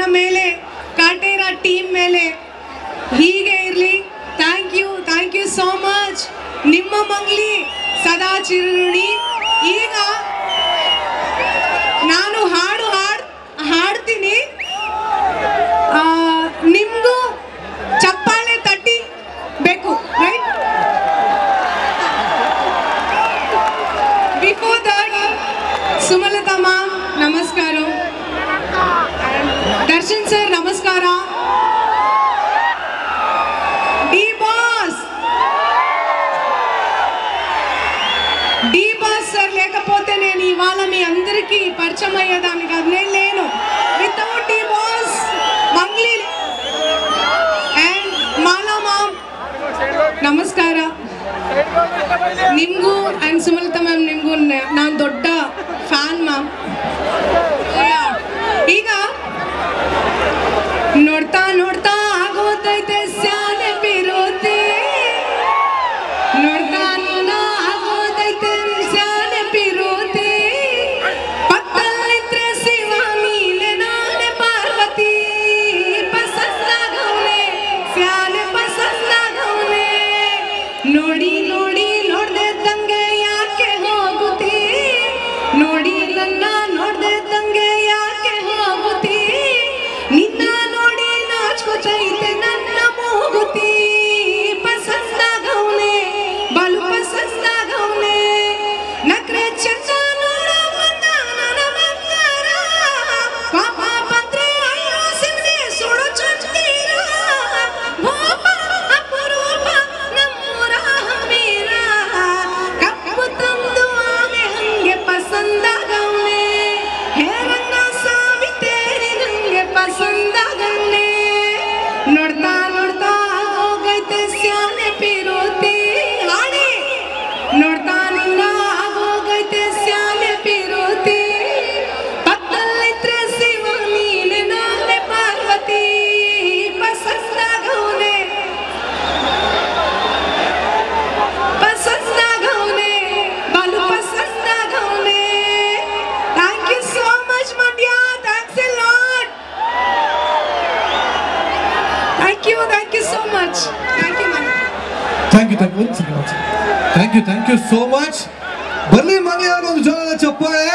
ನನ್ನ ಮೇಲೆ ಕಾಟೇರ ಟೀಮ್ ಮೇಲೆ ಹೀಗೆ ಇರಲಿ. Thank you so much. ನಿಮ್ಮ ಮಂಗ್ಲಿ ಸದಾ ಚಿರಋಣಿ. ಈಗ ನಾನು ಹಾಡ್ತೀನಿ, ನಿಮ್ಗೂ ಚಪ್ಪಾಳೆ ತಟ್ಟಿ ಬೇಕು, right? Before that Sumalatha ma'am ನಮಸ್ಕಾರ, ದರ್ಶನ್ ಸರ್ ನಮಸ್ಕಾರ, ಡಿ బాస్ సార్ లేకపోతే నేను ఇవాళ మీ అందరికీ పరిచయం అయ్యేదాన్ని కాదు. నేను లేను. Without D boss Mangli and Mala ma'am ನಮಸ್ಕಾರ. ನಿಮಗೂ ಆ್ಯಂಡ್ ಸುಮಲತಾ ಮ್ಯಾಮ್ ನಿಮಗೂ ನಾನು ದೊಡ್ಡ ಫ್ಯಾನ್ ಮ್ಯಾಮ್. ಈಗ ನೋಡ್ತಾ ನೋಡ್ತಾ ಆಗೋತೈತೆ ಸ್ಯಾನೆ ಪಿರೋತಿ, ನೋಡ್ತಾ ಆಗೋತೈತೆ ಸ್ಯಾನೆ ಪಿರೋತಿ, ಪಕ್ಕದಲ್ಲಿದ್ರೆ ಶಿವ ನೀನೆ ನಾನೆ ಪಾರ್ವತಿ, ಪಸಂದಾಗವ್ನೆ ಸ್ಯಾನೆ ಪಸಂದಾಗವ್ನೆ, ನೋಡಿ ನೋಡಿ ನೋಡ್ದೆ ತಂಗೆ ಯಾಕೆ ಹೋಗುತ್ತಿ, ನೋಡಿ ನನ್ನ ನೋಡ್ದೆ ತಂಗೆ ಯಾಕೆ ಹೋಗುತ್ತಿ, ನಿನ್ನ ನೋಡಿ ನಾಚ್ಕೋತೈತೆ ನನ್ನ ಮೂಗುತಿ, ಪಸಂದಾಗವ್ನೆ ಬಲು ಪಸಂದಾಗವ್ನೆ, ನಕ್ರೆ ಚಂದ ನೋಡೋ ಬಂದ ನನ್ನ ಬಂಗಾರ, ಪಾಪ ಬಂದ್ರೆ ಅಯ್ಯೋ ಸಿಮ್ನೆ ಸುಡು ಚುಚ್ತೀರ, ಭೂಪ ಅಪರೂಪ ನಮ್ಮೂರ ಹಂಬೀರ, ಕಪ್ಪು ತಂದು ಆನೆ ಹಂಗೆ ಪಸಂದಾಗವ್ನೆ, ಹೇರನ್ನ ಸಾವಿತೇರಿ ನಂಗೆ ಪಸಂದಾಗವ್ನೆ, ನೋಡ್ತಾ ನೋಡ್ತಾ ಆಗೋಗೈತೆ ಸ್ಯಾನೆ ಪಿರೋತಿ, ಹಾಡಿ ನೋಡ್ತಾ ನಿನ್ನ ಆಗೋಗೈತೆ ಸ್ಯಾನೆ ಪಿರೋತಿ, ಪಕ್ಕದಲ್ಲಿದ್ರೆ ಶಿವ ನೀನೆ ನಾನೆ ಪಾರ್ವತಿ, ಪಸಂದಾಗವ್ನೆ ಪಸಂದಾಗವ್ನೆ ಬಲು ಪಸಂದಾಗವ್ನೆ. Thank you so much Mandya. Thanks a lot. Thank you so much. Thank you ma'am. Thank you so much. ಬರ್ಲಿ ಮಂಗ್ಲಿ ಒಂದು ಜೋರಾದ ಚಪ್ಪಾಳೆ.